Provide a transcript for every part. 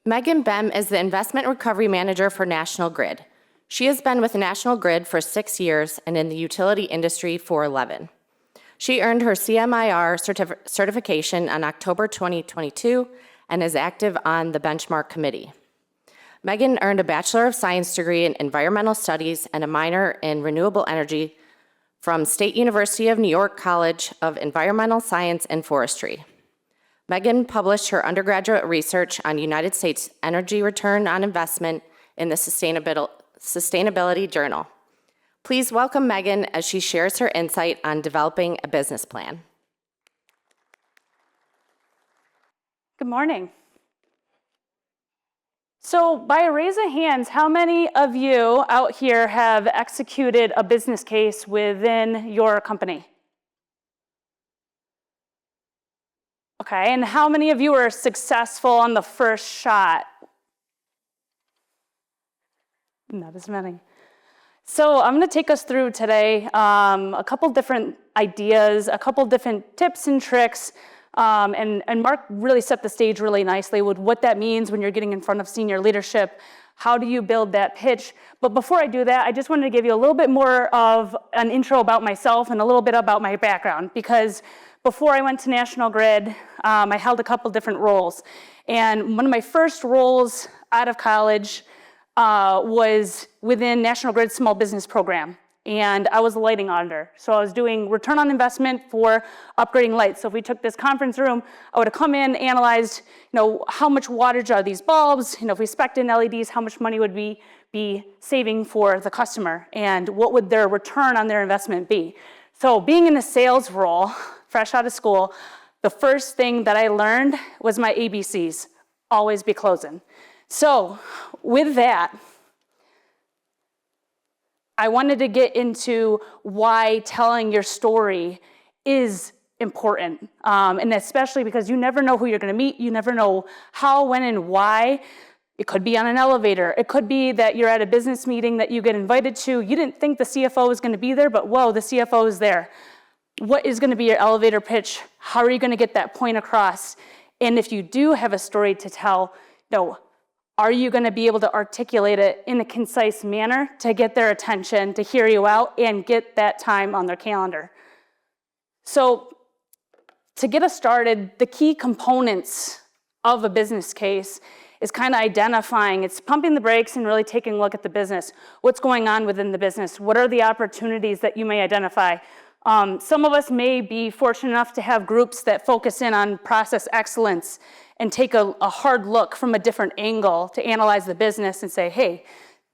Megan Behm is the Investment Recovery Manager for National Grid. She has been with National Grid for 6 years and in the utility industry for 11. She earned her CMIR certification on October 2022 and is active on the Benchmark Committee. Megan earned a Bachelor of Science degree in Environmental Studies and a minor in Renewable Energy from State University of New York College of Environmental Science and Forestry. Megan published her undergraduate research on United States energy return on investment in the Sustainability Journal. Please welcome Megan as she shares her insight on developing a business plan. Good morning. So by a raise of hands, how many of you out here have executed a business case within your company? Okay, and how many of you were successful on the first shot? Not as many. So I'm going to take us through today a couple different ideas, a couple different tips and tricks, and Mark really set the stage really nicely with what that means when you're getting in front of senior leadership. How do you build that pitch? But before I do that, I just wanted to give you a little bit more of an intro about myself and a little bit about my background, because before I went to National Grid, I held a couple different roles. And one of my first roles out of college was within National Grid's small business program. And I was a lighting auditor. So I was doing return on investment for upgrading lights. So if we took this conference room, I would have come in, analyzed, how much wattage are these bulbs? If we spec'd in LEDs, how much money would we be saving for the customer? And what would their return on their investment be? So being in a sales role, fresh out of school, the first thing that I learned was my ABCs, always be closing. So with that, I wanted to get into why telling your story is important, and especially because you never know who you're going to meet. You never know how, when, and why. It could be on an elevator. It could be that you're at a business meeting that you get invited to. You didn't think the CFO was going to be there, but whoa, the CFO is there. What is going to be your elevator pitch? How are you going to get that point across? And if you do have a story to tell, are you going to be able to articulate it in a concise manner to get their attention, to hear you out, and get that time on their calendar? So to get us started, the key components of a business case is kind of identifying, it's pumping the brakes and really taking a look at the business. What's going on within the business? What are the opportunities that you may identify? Some of us may be fortunate enough to have groups that focus in on process excellence and take a hard look from a different angle to analyze the business and say, hey,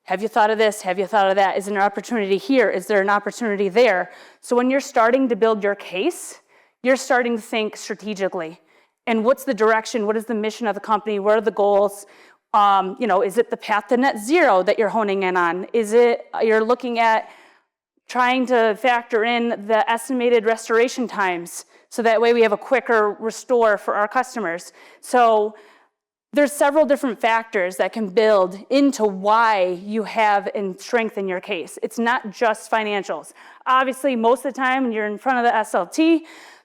have you thought of this? Have you thought of that? Is there an opportunity here? Is there an opportunity there? So when you're starting to build your case, you're starting to think strategically. And what's the direction? What is the mission of the company? What are the goals? Is it the path to net zero that you're honing in on? Is it you're looking at trying to factor in the estimated restoration times so that way we have a quicker restore for our customers? So there's several different factors that can build into why you have and strengthen your case. It's not just financials. Obviously, most of the time when you're in front of the SLT,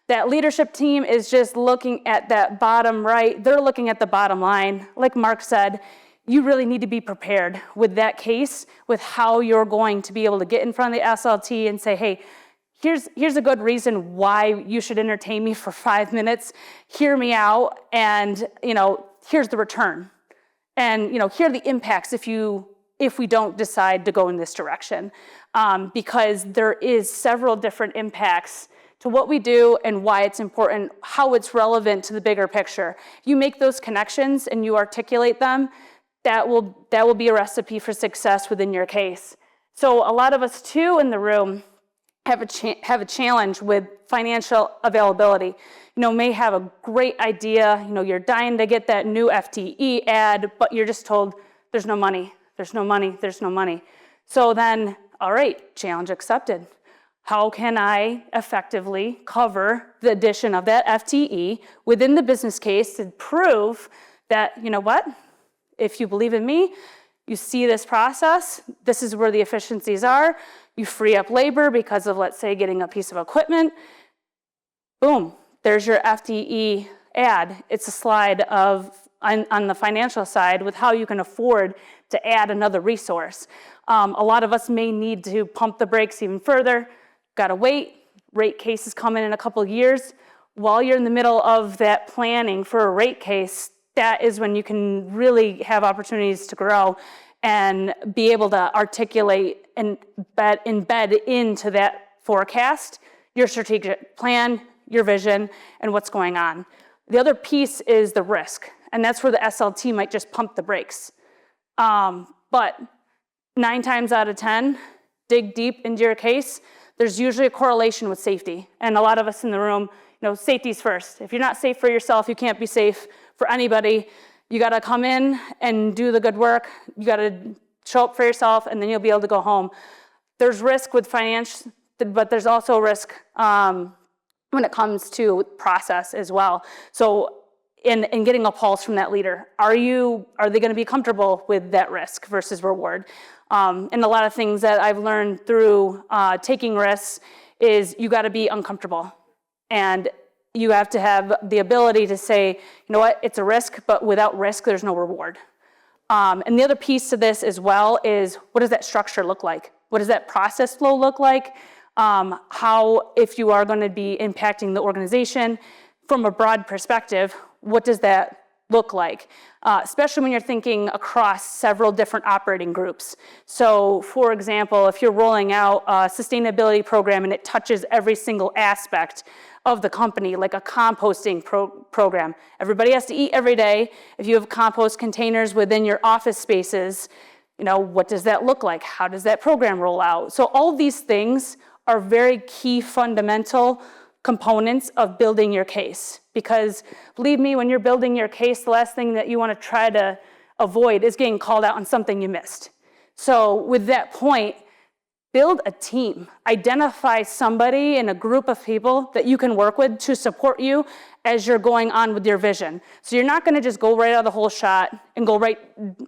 that leadership team is just looking at that bottom right. They're looking at the bottom line. Like Mark said, you really need to be prepared with that case, with how you're going to be able to get in front of the SLT and say, hey, here's a good reason why you should entertain me for 5 minutes. Hear me out, and here's the return. And here are the impacts if we don't decide to go in this direction. Because there is several different impacts to what we do and why it's important, how it's relevant to the bigger picture. You make those connections and you articulate them, that will be a recipe for success within your case. So a lot of us too in the room have a challenge with financial availability. May have a great idea, you're dying to get that new FTE ad, but you're just told there's no money, there's no money, there's no money. So then, all right, challenge accepted. How can I effectively cover the addition of that FTE within the business case to prove that, if you believe in me, you see this process, this is where the efficiencies are, you free up labor because of, let's say, getting a piece of equipment, boom, there's your FTE ad. It's a slide of on the financial side with how you can afford to add another resource. A lot of us may need to pump the brakes even further, gotta wait, rate cases come in a couple of years. While you're in the middle of that planning for a rate case, that is when you can really have opportunities to grow and be able to articulate and embed into that forecast your strategic plan, your vision, and what's going on. The other piece is the risk, and that's where the SLT might just pump the brakes. But 9 times out of 10, dig deep into your case, there's usually a correlation with safety. And a lot of us in the room, safety's first. If you're not safe for yourself, you can't be safe for anybody. You gotta come in and do the good work. You gotta show up for yourself, and then you'll be able to go home. There's risk with finance, but there's also risk when it comes to process as well. So in getting a pulse from that leader, are they gonna be comfortable with that risk versus reward? And a lot of things that I've learned through taking risks is you gotta be uncomfortable. And you have to have the ability to say, you know what, it's a risk, but without risk, there's no reward. And the other piece to this as well is, what does that structure look like? What does that process flow look like? How, if you are going to be impacting the organization from a broad perspective, what does that look like? Especially when you're thinking across several different operating groups. So for example, if you're rolling out a sustainability program and it touches every single aspect of the company, like a composting program. Everybody has to eat every day. If you have compost containers within your office spaces, what does that look like? How does that program roll out? So all these things are very key fundamental components of building your case. Because believe me, when you're building your case, the last thing that you want to try to avoid is getting called out on something you missed. So with that point, build a team. Identify somebody in a group of people that you can work with to support you as you're going on with your vision. So you're not gonna just go right out of the whole shot and go right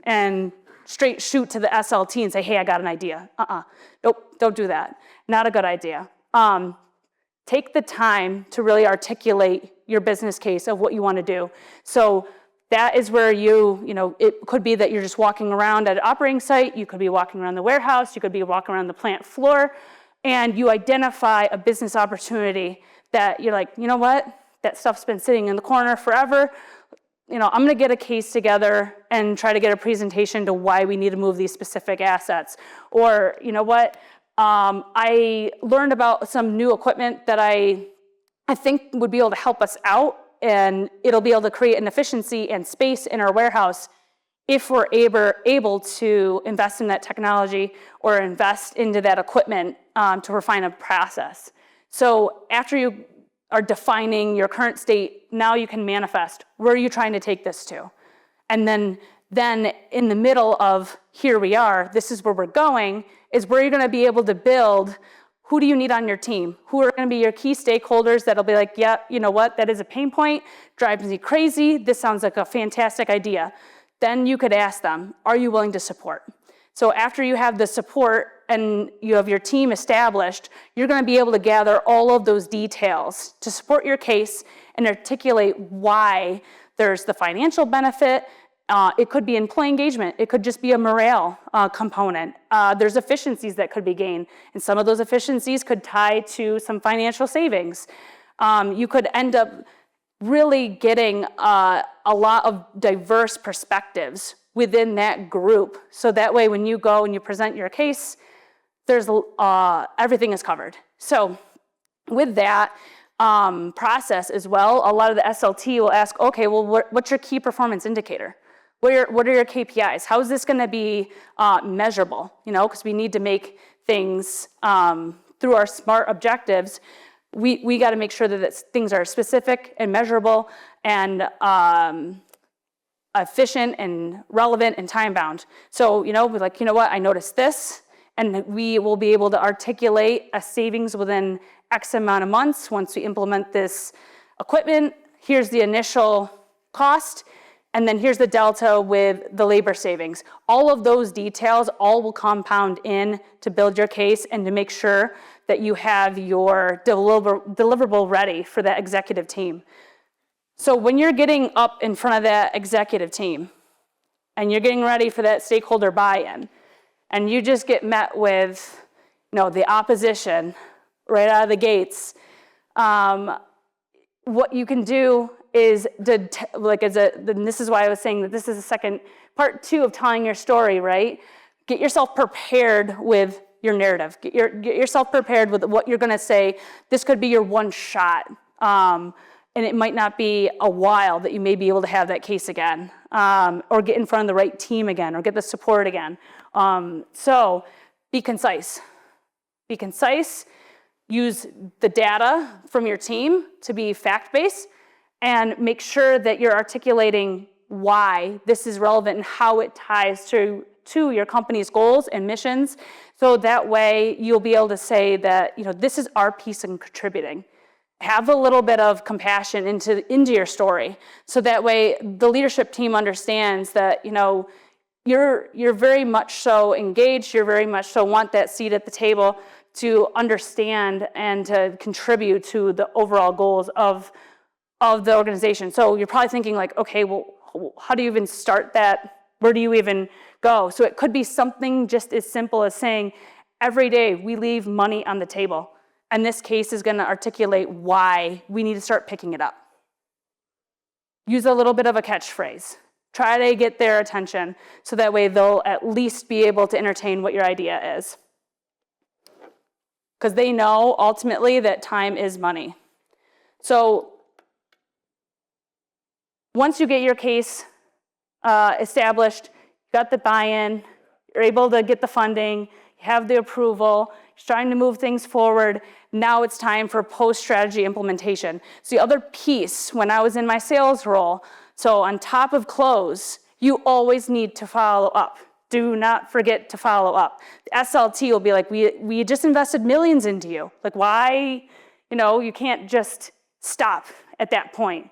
and straight shoot to the SLT and say, hey, I got an idea. Nope, don't do that. Not a good idea. Take the time to really articulate your business case of what you wanna do. So that is where it could be that you're just walking around at an operating site, you could be walking around the warehouse, you could be walking around the plant floor, and you identify a business opportunity that you're like, you know what, that stuff's been sitting in the corner forever. I'm gonna get a case together and try to get a presentation to why we need to move these specific assets. Or, you know what, I learned about some new equipment that I think would be able to help us out, and it'll be able to create an efficiency and space in our warehouse if we're able to invest in that technology or invest into that equipment to refine a process. So after you are defining your current state, now you can manifest, where are you trying to take this to? And then in the middle of here we are, this is where we're going, is where you're gonna be able to build. Who do you need on your team? Who are gonna be your key stakeholders that'll be like, yeah, you know what, that is a pain point, drives me crazy, this sounds like a fantastic idea. Then you could ask them, are you willing to support? So after you have the support and you have your team established, you're gonna be able to gather all of those details to support your case and articulate why there's the financial benefit. It could be employee engagement. It could just be a morale component. There's efficiencies that could be gained, and some of those efficiencies could tie to some financial savings. You could end up really getting a lot of diverse perspectives within that group. So that way, when you go and you present your case, there's everything is covered. So with that process as well, a lot of the SLT will ask, okay, well, what's your key performance indicator? What are your KPIs? How is this gonna be measurable? Because we need to make things through our SMART objectives. We gotta make sure that things are specific and measurable and efficient and relevant and time bound. So, we're like, you know what, I noticed this, and we will be able to articulate a savings within X amount of months once we implement this equipment. Here's the initial cost, and then here's the delta with the labor savings. All of those details will compound in to build your case and to make sure that you have your deliverable ready for that executive team. So when you're getting up in front of that executive team and you're getting ready for that stakeholder buy-in, and you just get met with, the opposition right out of the gates, what you can do is, and this is why I was saying that this is the second part 2 of telling your story, right? Get yourself prepared with your narrative. Get yourself prepared with what you're going to say. This could be your one shot, and it might not be a while that you may be able to have that case again, or get in front of the right team again, or get the support again. So be concise. Be concise. Use the data from your team to be fact-based, and make sure that you're articulating why this is relevant and how it ties to your company's goals and missions. So that way you'll be able to say that, this is our piece in contributing. Have a little bit of compassion into your story. So that way the leadership team understands that, you're very much so engaged, you're very much so want that seat at the table to understand and to contribute to the overall goals of the organization. So you're probably thinking like, okay, well, how do you even start that? Where do you even go? So it could be something just as simple as saying, every day we leave money on the table. And this case is going to articulate why we need to start picking it up. Use a little bit of a catchphrase. Try to get their attention so that way they'll at least be able to entertain what your idea is. Because they know ultimately that time is money. So once you get your case established, you got the buy-in, you're able to get the funding, you have the approval, you're trying to move things forward, now it's time for post-strategy implementation. So the other piece, when I was in my sales role, so on top of close, you always need to follow up. Do not forget to follow up. The SLT will be like, we just invested millions into you. Like, why? You can't just stop at that point.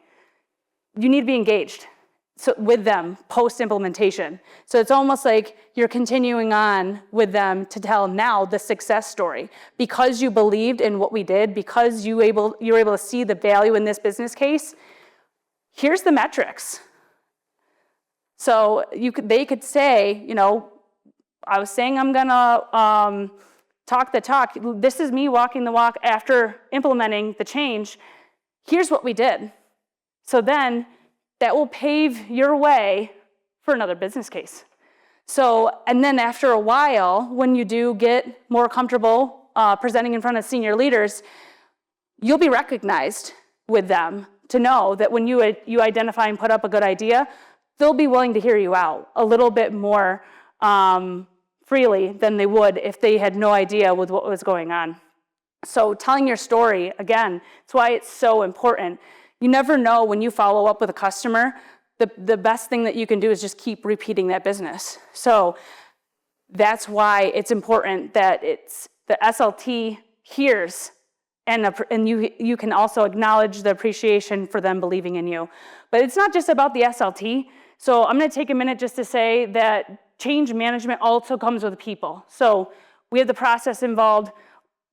You need to be engaged with them post-implementation. So it's almost like you're continuing on with them to tell now the success story. Because you believed in what we did, because you're able to see the value in this business case, here's the metrics. So they could say, I was saying I'm gonna talk the talk. This is me walking the walk after implementing the change. Here's what we did. So then that will pave your way for another business case. So, and then after a while, when you do get more comfortable presenting in front of senior leaders, you'll be recognized with them to know that when you identify and put up a good idea, they'll be willing to hear you out a little bit more freely than they would if they had no idea with what was going on. So telling your story, again, that's why it's so important. You never know when you follow up with a customer, the best thing that you can do is just keep repeating that business. So that's why it's important that it's the SLT hears and you can also acknowledge the appreciation for them believing in you. But it's not just about the SLT. So I'm going to take a minute just to say that change management also comes with people. So we have the process involved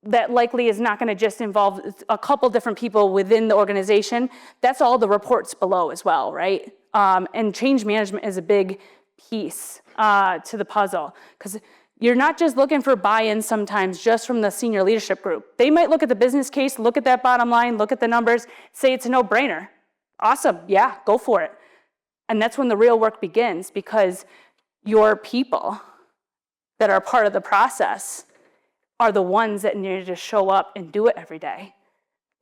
that likely is not going to just involve a couple different people within the organization. That's all the reports below as well, right? And change management is a big piece to the puzzle, because you're not just looking for buy-in sometimes just from the senior leadership group. They might look at the business case, look at that bottom line, look at the numbers, say it's a no-brainer. Awesome, yeah, go for it. And that's when the real work begins, because your people that are part of the process are the ones that need to show up and do it every day.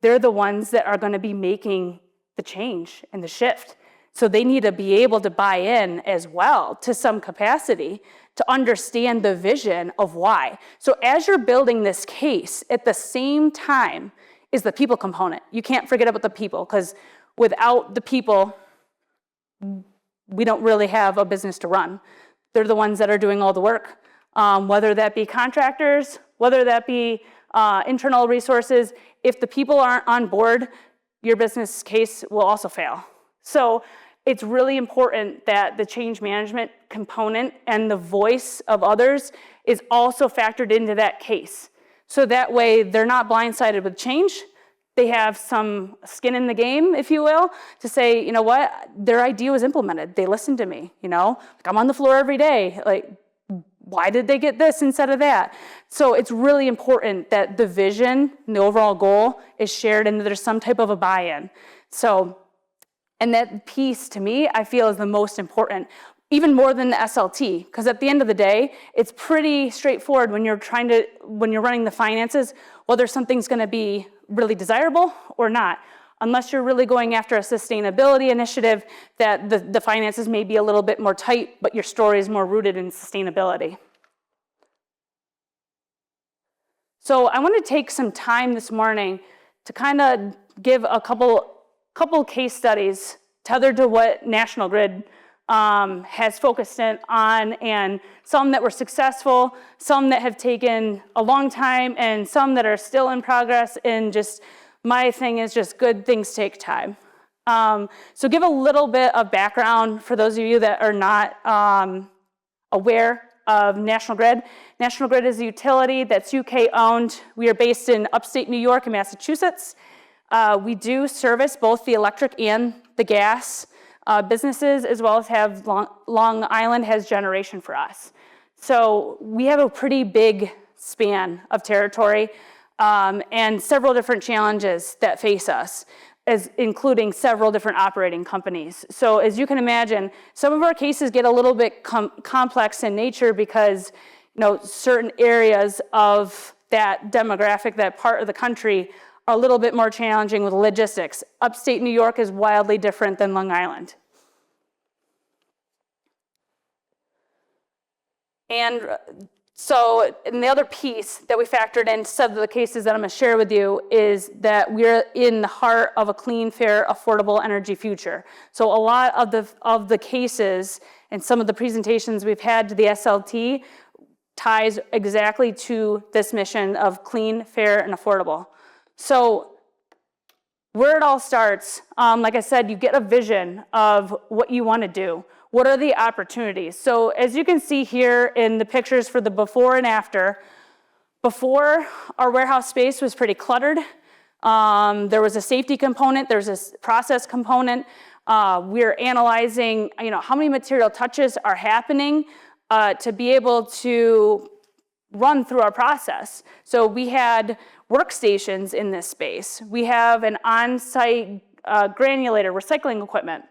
They're the ones that are going to be making the change and the shift. So they need to be able to buy in as well to some capacity to understand the vision of why. So as you're building this case, at the same time is the people component. You can't forget about the people, because without the people, we don't really have a business to run. They're the ones that are doing all the work, whether that be contractors, whether that be internal resources. If the people aren't on board, your business case will also fail. So it's really important that the change management component and the voice of others is also factored into that case. So that way they're not blindsided with change. they have some skin in the game, if you will, to say, you know what, their idea was implemented. They listened to me, you know, like I'm on the floor every day. Like, why did they get this instead of that? So it's really important that the vision and the overall goal is shared and that there's some type of a buy-in. So, and that piece to me, I feel is the most important, even more than the SLT, because at the end of the day, it's pretty straightforward when you're running the finances, whether something's gonna be really desirable or not. Unless you're really going after a sustainability initiative, that the finances may be a little bit more tight, but your story is more rooted in sustainability. So I want to take some time this morning to kind of give a couple case studies tethered to what National Grid has focused in on, and some that were successful, some that have taken a long time, and some that are still in progress. And just my thing is just good things take time. So give a little bit of background for those of you that are not aware of National Grid. National Grid is a utility that's UK owned. We are based in upstate New York and Massachusetts. We do service both the electric and the gas businesses, as well as have Long Island has generation for us. So we have a pretty big span of territory and several different challenges that face us, including several different operating companies. So as you can imagine, some of our cases get a little bit complex in nature because, you know, certain areas of that demographic, that part of the country, are a little bit more challenging with logistics. Upstate New York is wildly different than Long Island. And so, and the other piece that we factored in some of the cases that I'm going to share with you is that we're in the heart of a clean, fair, affordable energy future. So a lot of the cases and some of the presentations we've had to the SLT ties exactly to this mission of clean, fair, and affordable. So where it all starts, like I said, you get a vision of what you want to do. What are the opportunities? So as you can see here in the pictures for the before and after, before our warehouse space was pretty cluttered. There was a safety component, there's a process component. We're analyzing, you know, how many material touches are happening to be able to run through our process. So we had workstations in this space. We have an on-site granulator, recycling equipment.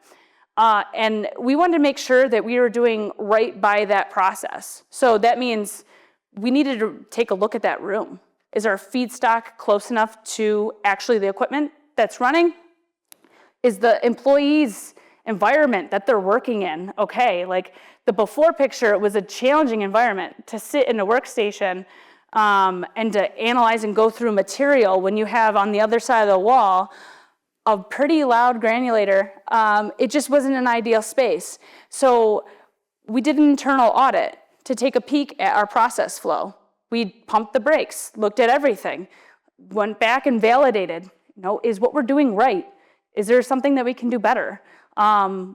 And we wanted to make sure that we were doing right by that process. So that means we needed to take a look at that room. Is our feedstock close enough to actually the equipment that's running? Is the employees' environment that they're working in okay? Like the before picture, it was a challenging environment to sit in a workstation and to analyze and go through material when you have on the other side of the wall a pretty loud granulator. It just wasn't an ideal space. So we did an internal audit to take a peek at our process flow. We pumped the brakes, looked at everything, went back and validated, you know, is what we're doing right? Is there something that we can do better?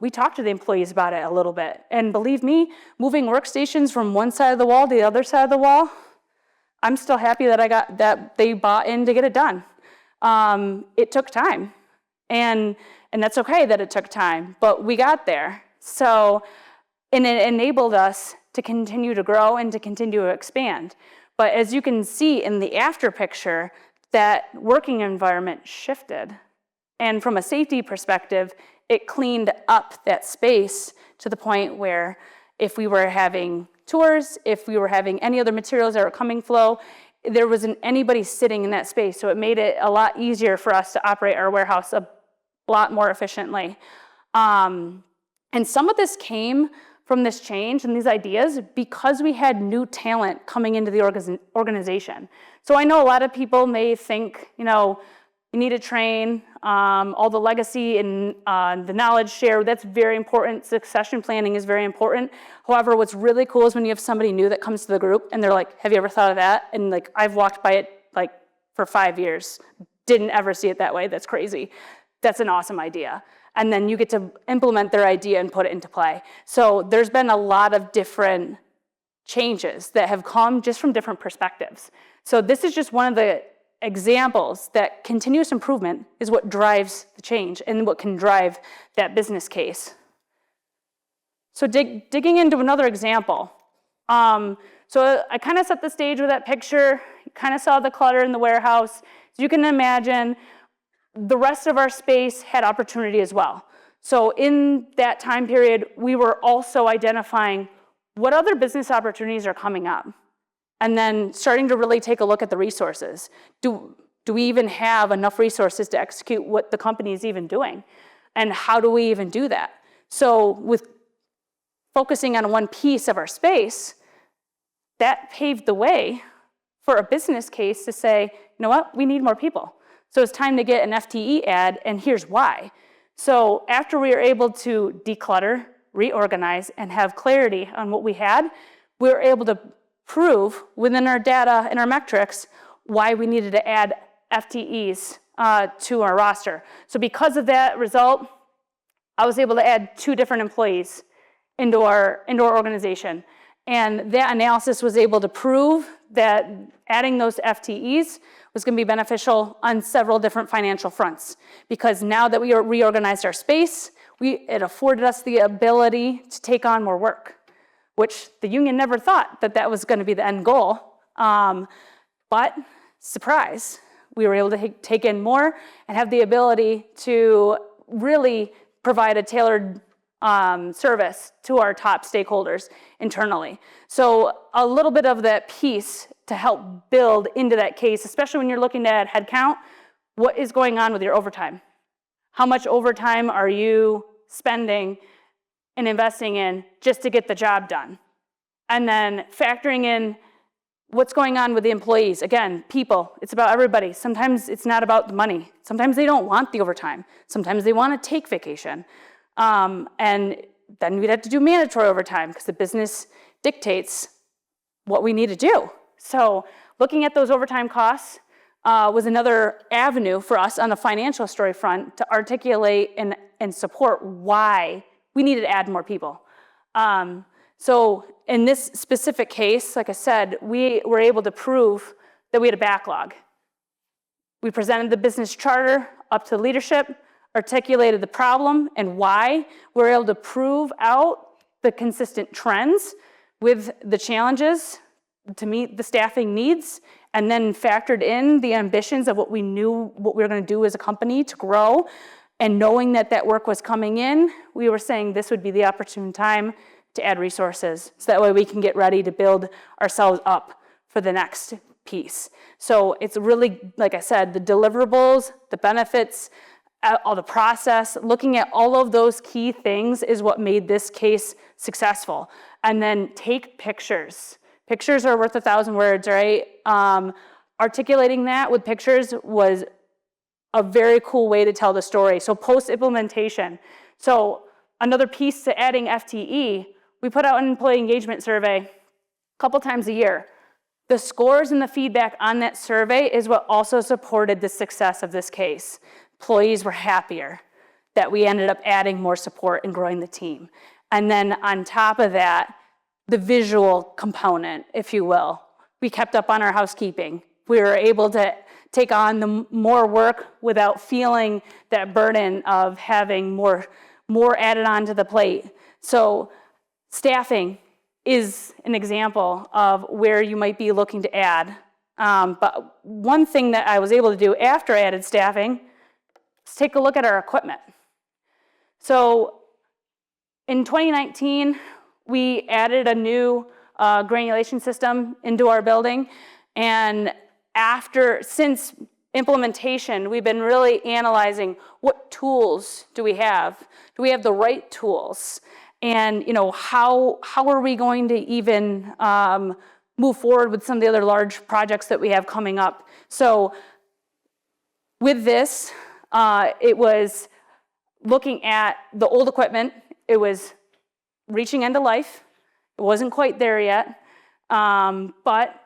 We talked to the employees about it a little bit. And believe me, moving workstations from one side of the wall to the other side of the wall, I'm still happy that they bought in to get it done. It took time. And that's okay that it took time, but we got there. So, and it enabled us to continue to grow and to continue to expand. But as you can see in the after picture, that working environment shifted. And from a safety perspective, it cleaned up that space to the point where if we were having tours, if we were having any other materials that were coming flow, there wasn't anybody sitting in that space. So it made it a lot easier for us to operate our warehouse a lot more efficiently. And some of this came from this change and these ideas because we had new talent coming into the organization. So I know a lot of people may think, you know, you need to train, all the legacy and the knowledge share, that's very important. Succession planning is very important. However, what's really cool is when you have somebody new that comes to the group and they're like, have you ever thought of that? And like, I've walked by it like for 5 years, didn't ever see it that way, that's crazy. That's an awesome idea. And then you get to implement their idea and put it into play. So there's been a lot of different changes that have come just from different perspectives. So this is just one of the examples that continuous improvement is what drives the change and what can drive that business case. So digging into another example. So I kind of set the stage with that picture. You kind of saw the clutter in the warehouse. So you can imagine the rest of our space had opportunity as well. So in that time period, we were also identifying what other business opportunities are coming up, and then starting to really take a look at the resources. Do we even have enough resources to execute what the company is even doing? And how do we even do that? So with focusing on one piece of our space, that paved the way for a business case to say, you know what, we need more people. So it's time to get an FTE ad, and here's why. So after we were able to declutter, reorganize, and have clarity on what we had, we were able to prove within our data and our metrics why we needed to add FTEs to our roster. So because of that result, I was able to add 2 different employees into our organization. And that analysis was able to prove that adding those FTEs was going to be beneficial on several different financial fronts. Because now that we reorganized our space, it afforded us the ability to take on more work, which the union never thought that was going to be the end goal. But surprise, we were able to take in more and have the ability to really provide a tailored service to our top stakeholders internally. So a little bit of that piece to help build into that case, especially when you're looking at headcount, what is going on with your overtime? How much overtime are you spending and investing in just to get the job done? And then factoring in what's going on with the employees. Again, people, it's about everybody. Sometimes it's not about the money. Sometimes they don't want the overtime. Sometimes they want to take vacation. And then we'd have to do mandatory overtime because the business dictates what we need to do. So looking at those overtime costs was another avenue for us on the financial story front to articulate and support why we needed to add more people. So in this specific case, like I said, we were able to prove that we had a backlog. We presented the business charter up to leadership, articulated the problem and why. We were able to prove out the consistent trends with the challenges to meet the staffing needs, and then factored in the ambitions of what we knew what we were going to do as a company to grow. And knowing that that work was coming in, we were saying this would be the opportune time to add resources, so that way we can get ready to build ourselves up for the next piece. So it's really, like I said, the deliverables, the benefits, all the process, looking at all of those key things is what made this case successful. And then take pictures. Pictures are worth 1,000 words, right? Articulating that with pictures was a very cool way to tell the story. So post-implementation. So another piece to adding FTE, we put out an employee engagement survey a couple times a year. The scores and the feedback on that survey is what also supported the success of this case. Employees were happier that we ended up adding more support and growing the team. And then on top of that, the visual component, if you will. We kept up on our housekeeping. We were able to take on the more work without feeling that burden of having more added on to the plate. So staffing is an example of where you might be looking to add. But one thing that I was able to do after I added staffing is take a look at our equipment. So in 2019, we added a new granulation system into our building. And since implementation, we've been really analyzing what tools do we have? Do we have the right tools? And how are we going to even move forward with some of the other large projects that we have coming up? So with this, it was looking at the old equipment. It was reaching end of life. It wasn't quite there yet. But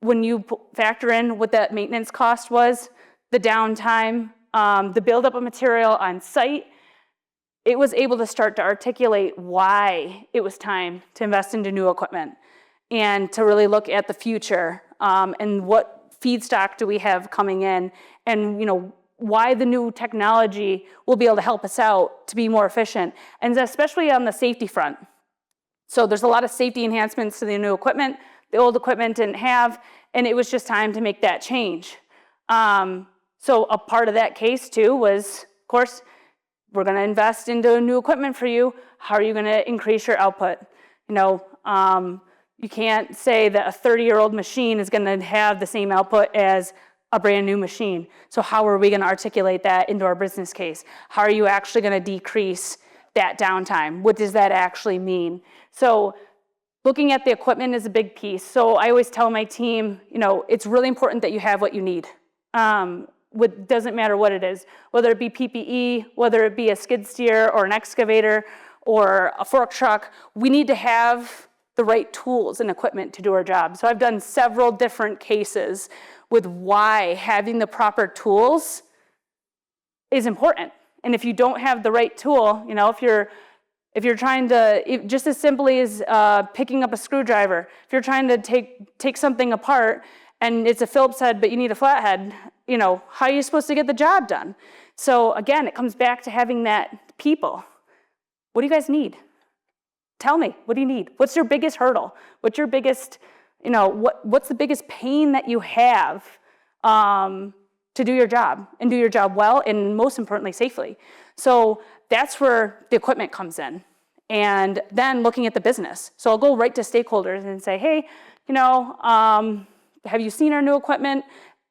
when you factor in what that maintenance cost was, the downtime, the buildup of material on site, it was able to start to articulate why it was time to invest into new equipment and to really look at the future and what feedstock do we have coming in, and why the new technology will be able to help us out to be more efficient, and especially on the safety front. So there's a lot of safety enhancements to the new equipment the old equipment didn't have, and it was just time to make that change. So a part of that case too was, of course, we're going to invest into new equipment for you. How are you going to increase your output? You can't say that a 30-year-old machine is going to have the same output as a brand new machine. So how are we going to articulate that into our business case? How are you actually going to decrease that downtime? What does that actually mean? So looking at the equipment is a big piece. So I always tell my team, it's really important that you have what you need. Doesn't matter what it is, whether it be PPE, whether it be a skid steer or an excavator or a fork truck, we need to have the right tools and equipment to do our job. So I've done several different cases with why having the proper tools is important. And if you don't have the right tool, if you're trying to, just as simply as picking up a screwdriver, if you're trying to take something apart and it's a Phillips head, but you need a flathead, how are you supposed to get the job done? So again, it comes back to having that people. What do you guys need? Tell me, what do you need? What's your biggest hurdle? What's your biggest, what's the biggest pain that you have to do your job and do your job well and most importantly, safely? So that's where the equipment comes in. And then looking at the business. So I'll go right to stakeholders and say, hey, have you seen our new equipment?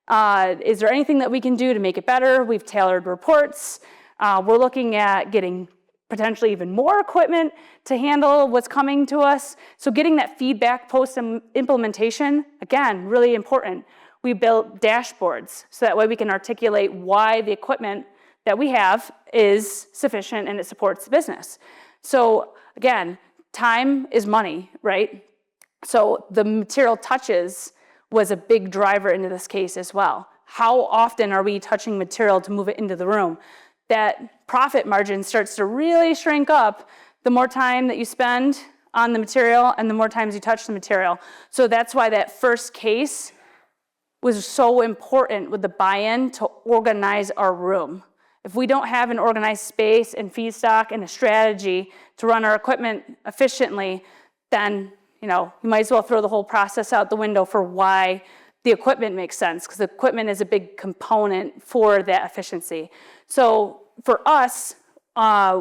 Is there anything that we can do to make it better? We've tailored reports. We're looking at getting potentially even more equipment to handle what's coming to us. So getting that feedback post-implementation, again, really important. We built dashboards so that way we can articulate why the equipment that we have is sufficient and it supports the business. So again, time is money, right? So the material touches was a big driver into this case as well. How often are we touching material to move it into the room? That profit margin starts to really shrink up the more time that you spend on the material and the more times you touch the material. So that's why that first case was so important with the buy-in to organize our room. If we don't have an organized space and feedstock and a strategy to run our equipment efficiently, then you might as well throw the whole process out the window for why the equipment makes sense, because the equipment is a big component for that efficiency. So for us,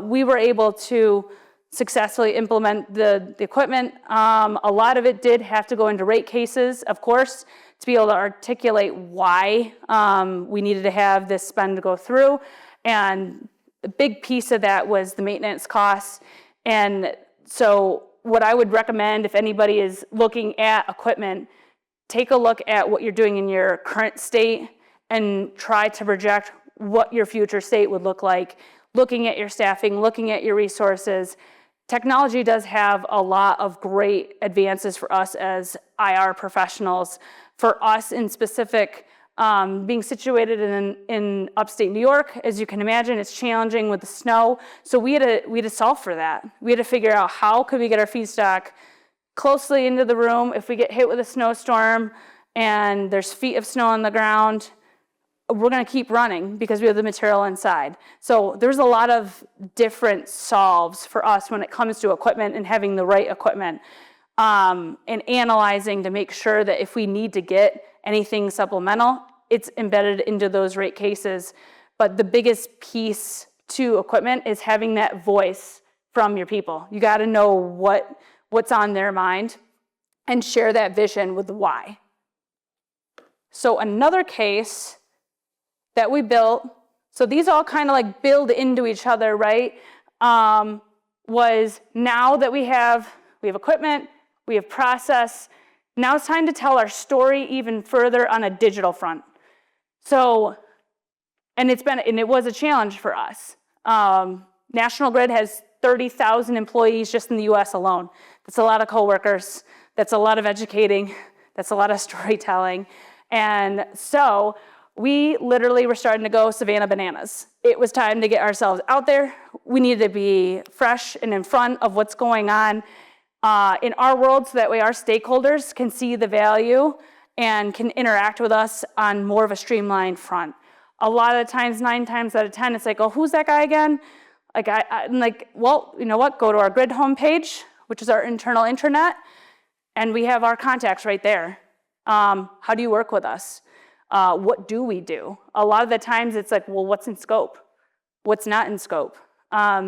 we were able to successfully implement the equipment. A lot of it did have to go into rate cases, of course, to be able to articulate why we needed to have this spend to go through. And a big piece of that was the maintenance costs. And so what I would recommend if anybody is looking at equipment, take a look at what you're doing in your current state and try to project what your future state would look like, looking at your staffing, looking at your resources. Technology does have a lot of great advances for us as IR professionals. For us in specific, being situated in upstate New York, as you can imagine, it's challenging with the snow. So we had to solve for that. We had to figure out how could we get our feedstock closely into the room if we get hit with a snowstorm and there's feet of snow on the ground. We're going to keep running because we have the material inside. So there's a lot of different solves for us when it comes to equipment and having the right equipment, and analyzing to make sure that if we need to get anything supplemental, it's embedded into those rate cases. But the biggest piece to equipment is having that voice from your people. You got to know what's on their mind and share that vision with the why. So another case that we built, so these all kind of like build into each other, right? Was now that we have equipment, we have process, now it's time to tell our story even further on a digital front. So, and it was a challenge for us. National Grid has 30,000 employees just in the US alone. That's a lot of coworkers, that's a lot of educating, that's a lot of storytelling. And so we literally were starting to go Savannah bananas. It was time to get ourselves out there. We needed to be fresh and in front of what's going on in our world so that way our stakeholders can see the value and can interact with us on more of a streamlined front. A lot of the times, 9 times out of 10, it's like, oh, who's that guy again? Like, I'm like, well, you know what? Go to our grid homepage, which is our internal intranet, and we have our contacts right there. How do you work with us? What do we do? A lot of the times it's like, well, what's in scope? What's not in scope?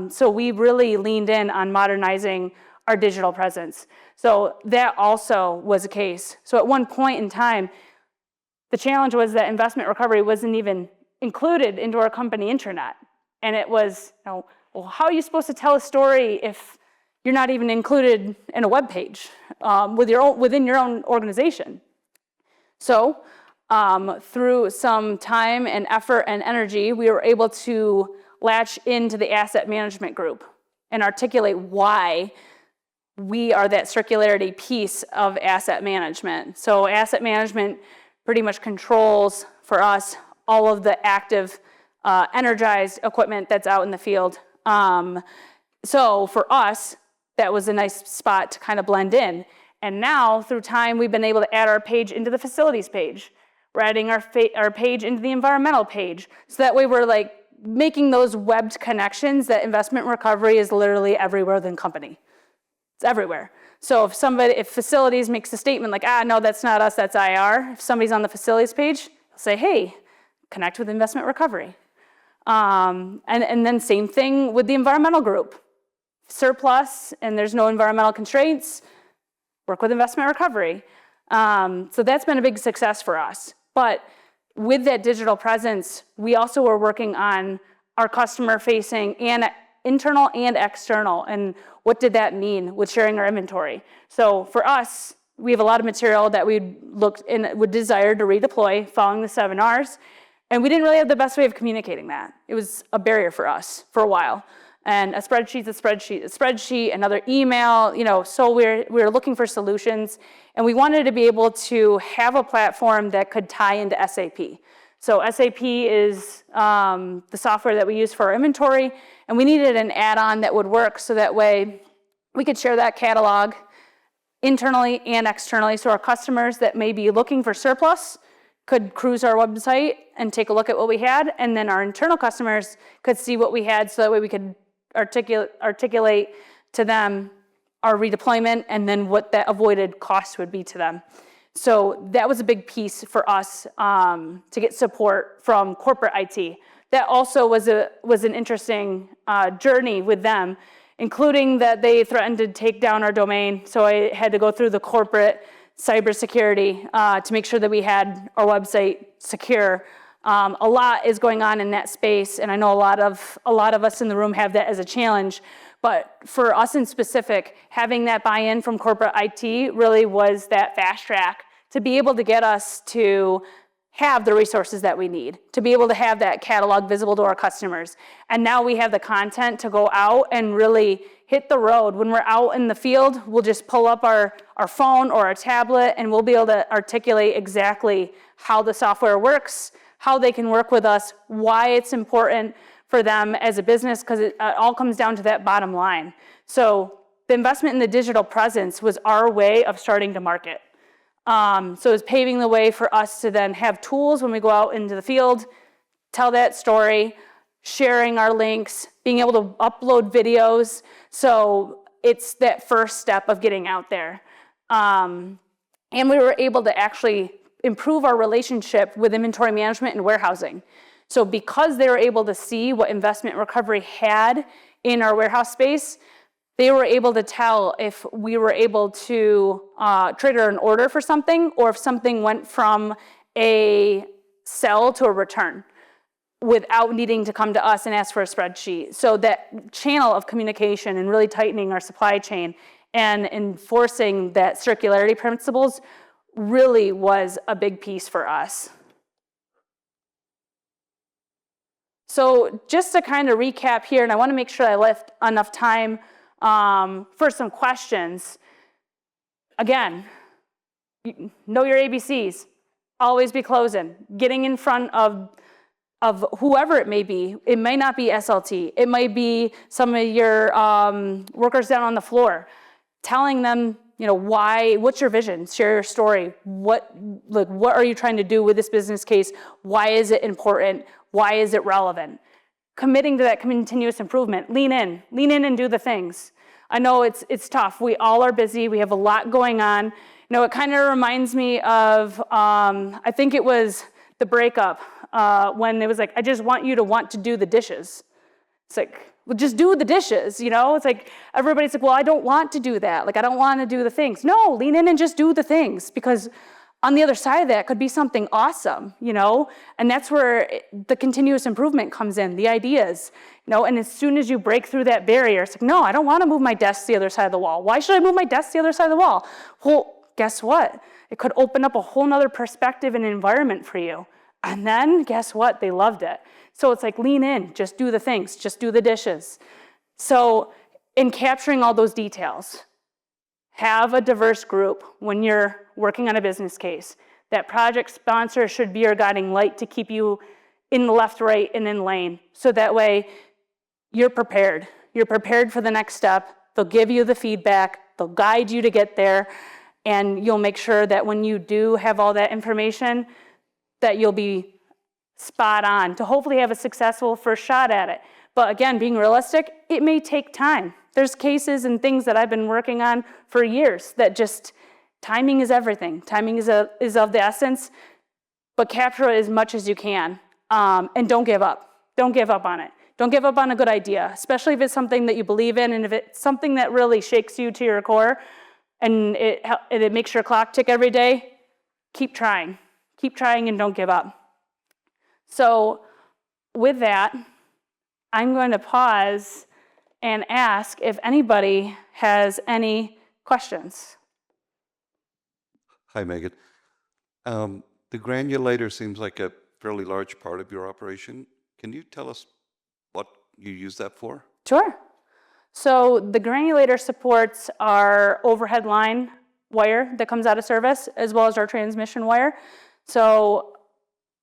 So we really leaned in on modernizing our digital presence. So that also was a case. So at one point in time, the challenge was that investment recovery wasn't even included into our company intranet. And it was, you know, well, how are you supposed to tell a story if you're not even included in a web page within your own organization? So through some time and effort and energy, we were able to latch into the asset management group and articulate why we are that circularity piece of asset management. So asset management pretty much controls for us all of the active energized equipment that's out in the field. So for us, that was a nice spot to kind of blend in. And now through time, we've been able to add our page into the facilities page. We're adding our page into the environmental page. So that way we're like making those webbed connections that investment recovery is literally everywhere within the company. It's everywhere. So if facilities makes a statement like, no, that's not us, that's IR. If somebody's on the facilities page, they'll say, hey, connect with investment recovery. And then same thing with the environmental group. Surplus and there's no environmental constraints, work with investment recovery. So that's been a big success for us. But with that digital presence, we also were working on our customer facing and internal and external. And what did that mean with sharing our inventory? So for us, we have a lot of material that we would desire to redeploy following the 7 Rs. And we didn't really have the best way of communicating that. It was a barrier for us for a while. And a spreadsheet's a spreadsheet, another email, so we're looking for solutions. And we wanted to be able to have a platform that could tie into SAP. So SAP is the software that we use for our inventory, and we needed an add-on that would work so that way we could share that catalog internally and externally. So our customers that may be looking for surplus could cruise our website and take a look at what we had, and then our internal customers could see what we had so that way we could articulate to them our redeployment and then what that avoided cost would be to them. So that was a big piece for us to get support from corporate IT. That also was an interesting journey with them, including that they threatened to take down our domain. So I had to go through the corporate cybersecurity to make sure that we had our website secure. A lot is going on in that space, and I know a lot of us in the room have that as a challenge. But for us in specific, having that buy-in from corporate IT really was that fast track to be able to get us to have the resources that we need, to be able to have that catalog visible to our customers. And now we have the content to go out and really hit the road. When we're out in the field, we'll just pull up our phone or our tablet, and we'll be able to articulate exactly how the software works, how they can work with us, why it's important for them as a business, because it all comes down to that bottom line. So the investment in the digital presence was our way of starting to market. So it's paving the way for us to then have tools when we go out into the field, tell that story, sharing our links, being able to upload videos. So it's that first step of getting out there. And we were able to actually improve our relationship with inventory management and warehousing. So because they were able to see what investment recovery had in our warehouse space, they were able to tell if we were able to trigger an order for something or if something went from a sell to a return without needing to come to us and ask for a spreadsheet. So that channel of communication and really tightening our supply chain and enforcing that circularity principles really was a big piece for us. So just to kind of recap here, and I want to make sure I left enough time for some questions. Again, know your ABCs. Always be closing. Getting in front of whoever it may be. It may not be SLT. It might be some of your workers down on the floor. Telling them what's your vision? Share your story. What are you trying to do with this business case? Why is it important? Why is it relevant? Committing to that continuous improvement. Lean in and do the things. I know it's tough. We all are busy. We have a lot going on. It kind of reminds me of, I think it was the breakup when it was like, I just want you to want to do the dishes. It's like, well, just do the dishes, It's like, everybody's like, well, I don't want to do that. Like, I don't want to do the things. No, lean in and just do the things, because on the other side of that could be something awesome, And that's where the continuous improvement comes in, the ideas, And as soon as you break through that barrier, it's like, no, I don't want to move my desk to the other side of the wall. Why should I move my desk to the other side of the wall? Well, guess what? It could open up a whole nother perspective and environment for you. And then guess what? They loved it. So it's like, lean in, just do the things, just do the dishes. So in capturing all those details, have a diverse group when you're working on a business case. That project sponsor should be your guiding light to keep you in the left, right, and in lane. So that way you're prepared. You're prepared for the next step. They'll give you the feedback. They'll guide you to get there. And you'll make sure that when you do have all that information, that you'll be spot on to hopefully have a successful first shot at it. But again, being realistic, it may take time. There's cases and things that I've been working on for years that just, timing is everything. Timing is of the essence, but capture it as much as you can. And don't give up. Don't give up on it. Don't give up on a good idea, especially if it's something that you believe in and if it's something that really shakes you to your core and it makes your clock tick every day. Keep trying. Keep trying and don't give up. So with that, I'm going to pause and ask if anybody has any questions. Hi, Megan. The granulator seems like a fairly large part of your operation. Can you tell us what you use that for? Sure. So the granulator supports our overhead line wire that comes out of service, as well as our transmission wire. So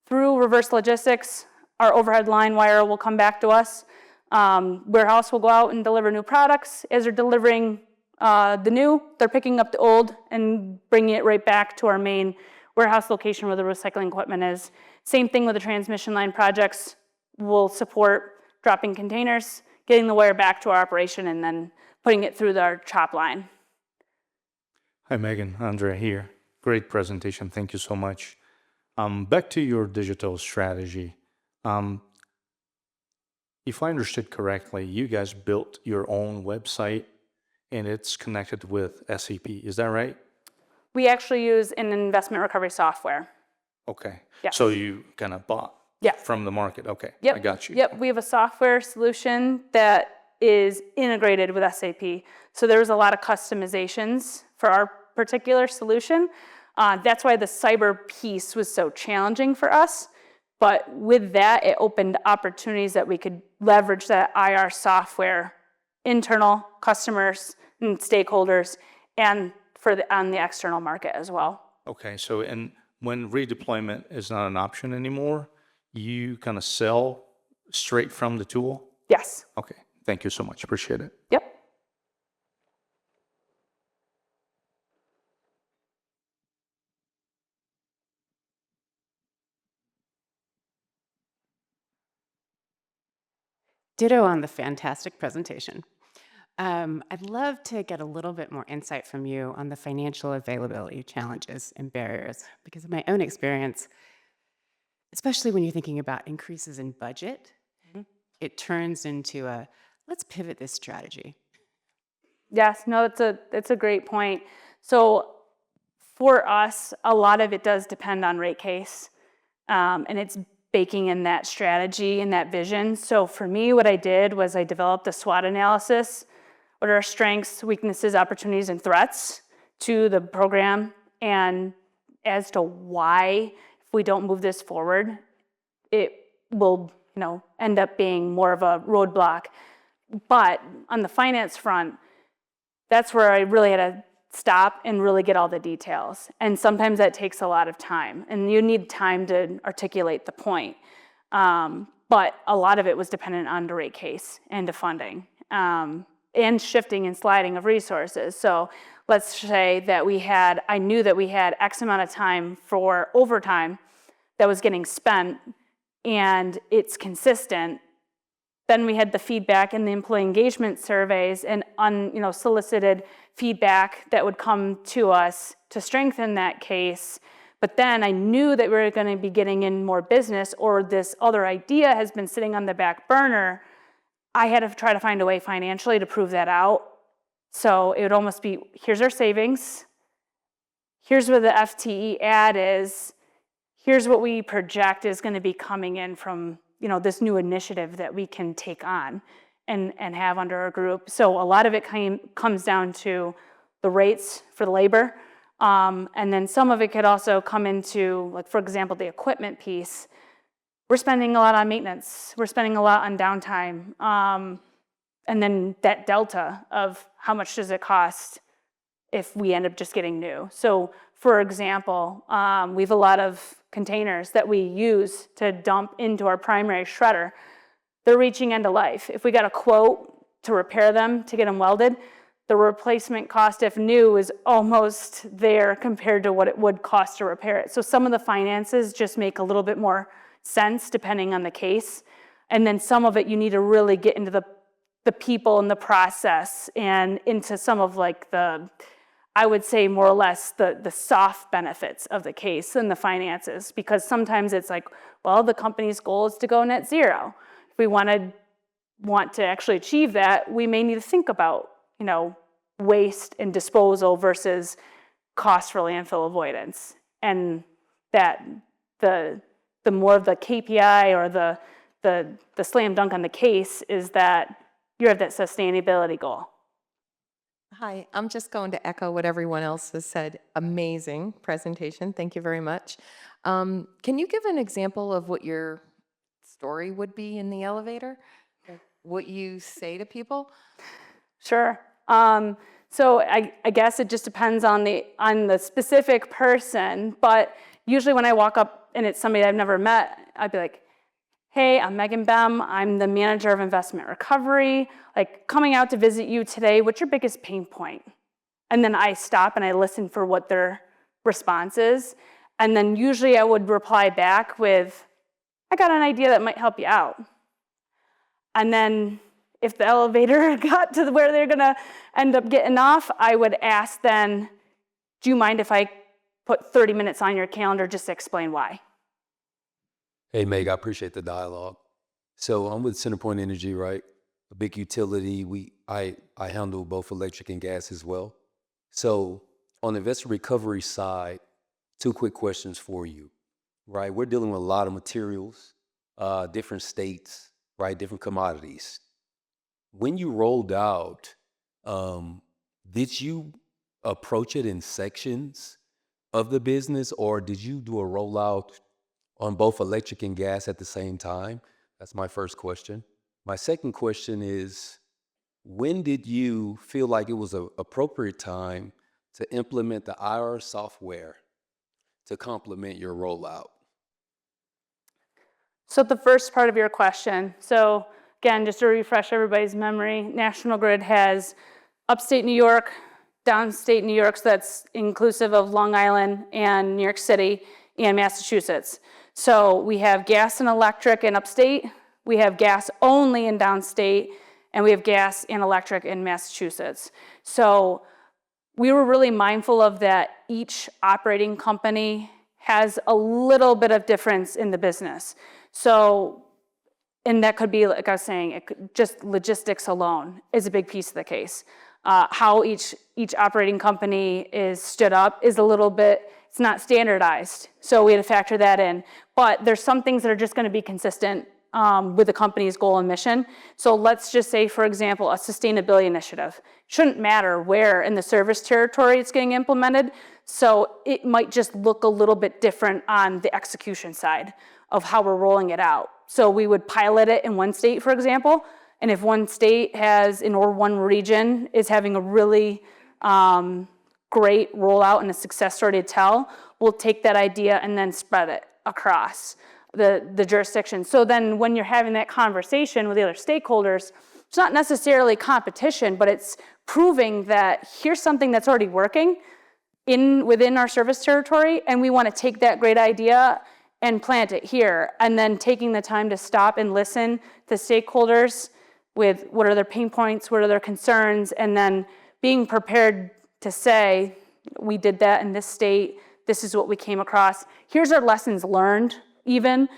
through reverse logistics, our overhead line wire will come back to us. Warehouse will go out and deliver new products. As they're delivering the new, they're picking up the old and bringing it right back to our main warehouse location where the recycling equipment is. Same thing with the transmission line projects. We'll support dropping containers, getting the wire back to our operation, and then putting it through our chop line. Hi, Megan. Andrea here. Great presentation. Thank you so much. Back to your digital strategy. If I understood correctly, you guys built your own website and it's connected with SAP. Is that right? We actually use an investment recovery software. Okay. Yeah. So you kind of bought from the market. Okay. Yep. I got you. Yep. We have a software solution that is integrated with SAP. So there's a lot of customizations for our particular solution. That's why the cyber piece was so challenging for us. But with that, it opened opportunities that we could leverage that IR software, internal customers and stakeholders, and on the external market as well. Okay. So, and when redeployment is not an option anymore, you kind of sell straight from the tool? Yes. Okay. Thank you so much. Appreciate it. Yep. Ditto on the fantastic presentation. I'd love to get a little bit more insight from you on the financial availability challenges and barriers, because of my own experience, especially when you're thinking about increases in budget, it turns into a, let's pivot this strategy. Yes, no, it's a great point. So for us, a lot of it does depend on rate case, and it's baking in that strategy and that vision. So for me, what I did was I developed a SWOT analysis. What are our strengths, weaknesses, opportunities, and threats to the program, and as to why, if we don't move this forward, it will, end up being more of a roadblock. But on the finance front, that's where I really had to stop and really get all the details. And sometimes that takes a lot of time, and you need time to articulate the point. But a lot of it was dependent on the rate case and the funding. and shifting and sliding of resources. So let's say that I knew that we had X amount of time for overtime that was getting spent, and it's consistent. Then we had the feedback and the employee engagement surveys and solicited feedback that would come to us to strengthen that case. But then I knew that we were going to be getting in more business, or this other idea has been sitting on the back burner. I had to try to find a way financially to prove that out. So it would almost be, here's our savings, here's where the FTE add is, here's what we project is going to be coming in from this new initiative that we can take on and have under our group. So a lot of it comes down to the rates for the labor. And then some of it could also come into, like, for example, the equipment piece. We're spending a lot on maintenance. We're spending a lot on downtime. And then that delta of how much does it cost if we end up just getting new. So for example, we have a lot of containers that we use to dump into our primary shredder. They're reaching end of life. If we got a quote to repair them, to get them welded, the replacement cost, if new, is almost there compared to what it would cost to repair it. So some of the finances just make a little bit more sense depending on the case. And then some of it you need to really get into the people and the process and into some of like I would say more or less the soft benefits of the case and the finances, because sometimes it's like, well, the company's goal is to go net zero. If we want to actually achieve that, we may need to think about, waste and disposal versus cost for landfill avoidance. And that the more of the KPI or the slam dunk on the case is that you have that sustainability goal. Hi, I'm just going to echo what everyone else has said. Amazing presentation. Thank you very much. Can you give an example of what your story would be in the elevator? What you say to people? Sure. So I guess it just depends on the specific person, but usually when I walk up and it's somebody I've never met, I'd be like, hey, I'm Behm. I'm the manager of investment recovery. Like, coming out to visit you today, what's your biggest pain point? And then I stop and I listen for what their response is. And then usually I would reply back with, I got an idea that might help you out. And then if the elevator got to where they're gonna end up getting off, I would ask then, do you mind if I put 30 minutes on your calendar just to explain why? Hey, Meg, I appreciate the dialogue. So I'm with CenterPoint Energy, right? A big utility. I handle both electric and gas as well. So on the investor recovery side, 2 quick questions for you, right? We're dealing with a lot of materials, different states, right? Different commodities. When you rolled out, did you approach it in sections of the business, or did you do a rollout on both electric and gas at the same time? That's my first question. My second question is, when did you feel like it was an appropriate time to implement the IRA software to complement your rollout? So the first part of your question, so again, just to refresh everybody's memory, National Grid has upstate New York, downstate New York, so that's inclusive of Long Island and New York City and Massachusetts. So we have gas and electric in upstate, we have gas only in downstate, and we have gas and electric in Massachusetts. So we were really mindful of that each operating company has a little bit of difference in the business. So, and that could be, like I was saying, just logistics alone is a big piece of the case. How each operating company is stood up is a little bit, it's not standardized. So we had to factor that in. But there's some things that are just going to be consistent with the company's goal and mission. So let's just say, for example, a sustainability initiative. Shouldn't matter where in the service territory it's getting implemented. So it might just look a little bit different on the execution side of how we're rolling it out. So we would pilot it in one state, for example, and if one state has, or one region is having a really great rollout and a success story to tell, we'll take that idea and then spread it across the jurisdiction. So then when you're having that conversation with the other stakeholders, it's not necessarily competition, but it's proving that here's something that's already working within our service territory, and we want to take that great idea and plant it here. And then taking the time to stop and listen to stakeholders with what are their pain points, what are their concerns, and then being prepared to say, we did that in this state, this is what we came across. Here's our lessons learned even,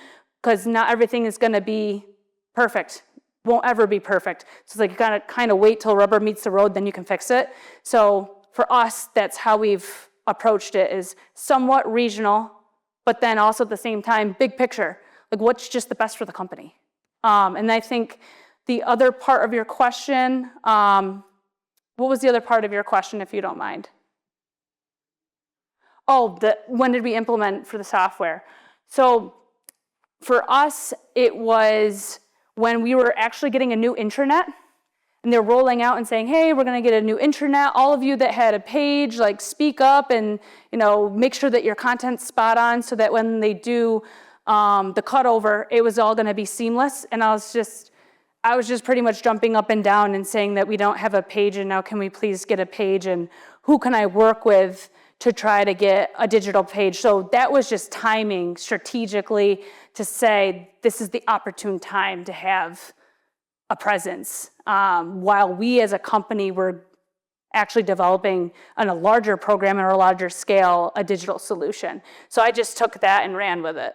because not everything is gonna be perfect, won't ever be perfect. So it's like you gotta kind of wait till rubber meets the road, then you can fix it. So for us, that's how we've approached it, is somewhat regional, but then also at the same time, big picture, like what's just the best for the company. And I think the other part of your question, what was the other part of your question, if you don't mind? Oh, when did we implement for the software? So for us, it was when we were actually getting a new intranet, and they're rolling out and saying, hey, we're gonna get a new intranet. All of you that had a page, like speak up and make sure that your content's spot on so that when they do the cutover, it was all gonna be seamless. And I was just pretty much jumping up and down and saying that we don't have a page, and now can we please get a page, and who can I work with to try to get a digital page? So that was just timing strategically to say, this is the opportune time to have a presence, while we as a company were actually developing on a larger program or a larger scale, a digital solution. So I just took that and ran with it.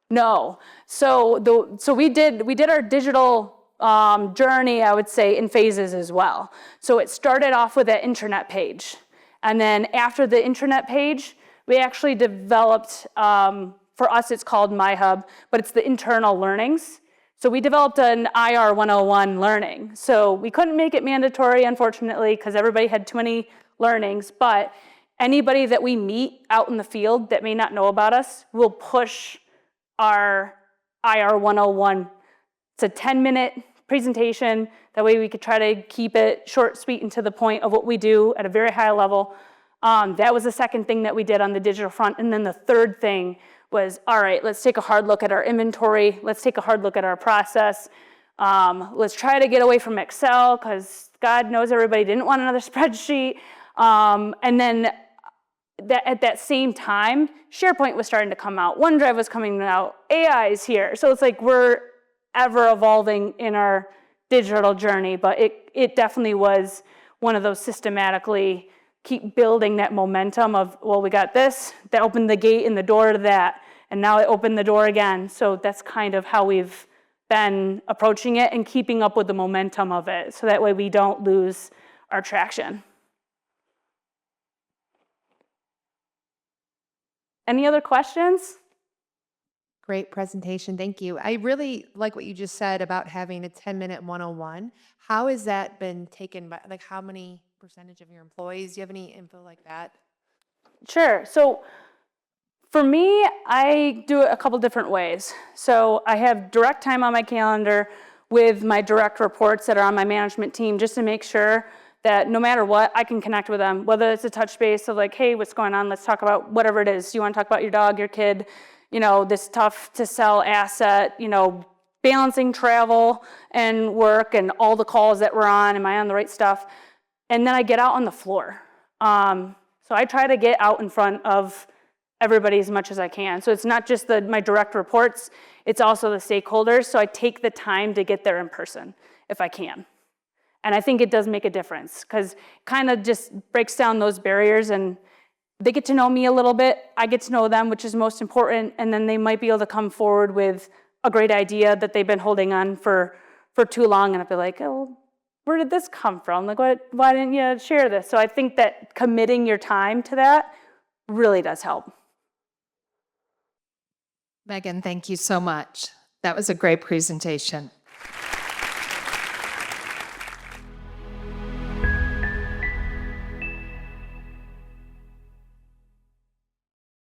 No, so we did our digital journey, I would say, in phases as well. So it started off with that intranet page, and then after the intranet page, we actually developed, for us it's called MyHub, but it's the internal learnings. So we developed an IR 101 learning. So we couldn't make it mandatory, unfortunately, because everybody had too many learnings, but anybody that we meet out in the field that may not know about us, will push our IR 101. It's a 10-minute presentation. That way we could try to keep it short, sweet, and to the point of what we do at a very high level. That was the second thing that we did on the digital front. And then the third thing was, all right, let's take a hard look at our inventory. Let's take a hard look at our process. Let's try to get away from Excel, because God knows everybody didn't want another spreadsheet. And then at that same time, SharePoint was starting to come out. OneDrive was coming out. AI is here. So it's like we're ever evolving in our digital journey, but it definitely was one of those systematically keep building that momentum of, well, we got this, that opened the gate and the door to that, and now it opened the door again. So that's kind of how we've been approaching it and keeping up with the momentum of it, so that way we don't lose our traction. Any other questions? Great presentation, thank you. I really like what you just said about having a 10-minute 101. How has that been taken by, like how many percentage of your employees? Do you have any info like that? Sure, so for me, I do it a couple different ways. So I have direct time on my calendar with my direct reports that are on my management team, just to make sure that no matter what, I can connect with them, whether it's a touch base of like, hey, what's going on? Let's talk about whatever it is. You want to talk about your dog, your kid, this tough to sell asset, balancing travel and work and all the calls that we're on. Am I on the right stuff? And then I get out on the floor. So I try to get out in front of everybody as much as I can. So it's not just my direct reports, it's also the stakeholders. So I take the time to get there in person if I can. And I think it does make a difference, because it kind of just breaks down those barriers, and they get to know me a little bit. I get to know them, which is most important. And then they might be able to come forward with a great idea that they've been holding on for too long. And I'll be like, oh, where did this come from? Like, why didn't you share this? So I think that committing your time to that really does help. Megan, thank you so much. That was a great presentation.